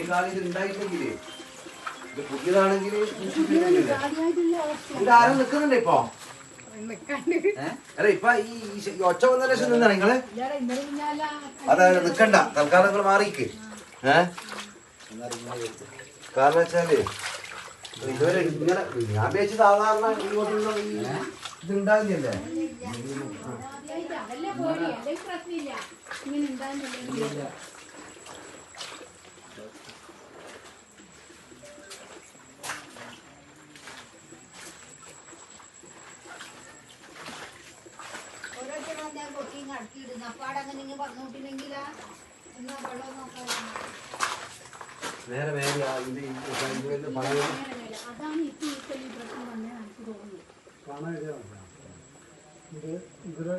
കാലം ഇത് ഉണ്ടായില്ലെങ്കില് ഇത് പുതിയതാണെങ്കിൽ ഇത് ആരും നിക്കുന്നുണ്ട് ഇപ്പൊ അല്ല ഇപ്പൊ ഈ ഒച്ച വന്ന ലക്ഷം നിന്നാണ് നിങ്ങള് അതെ നിക്കണ്ട തൽക്കാലം നിങ്ങൾ മാറിക്ക് കാരണം വെച്ചാല് ഇതുവരെ ഇങ്ങനെ ഞാൻ വിചാരിച്ചു സാധാരണ ഇങ്ങോട്ടുള്ള ഈ ഇത് ഉണ്ടാകുന്നല്ലേ നേരെ മേലെ അതാണ് ഇപ്പൊ ഈ പ്രശ്നം വന്നേ എനിക്ക് തോന്നുന്നു.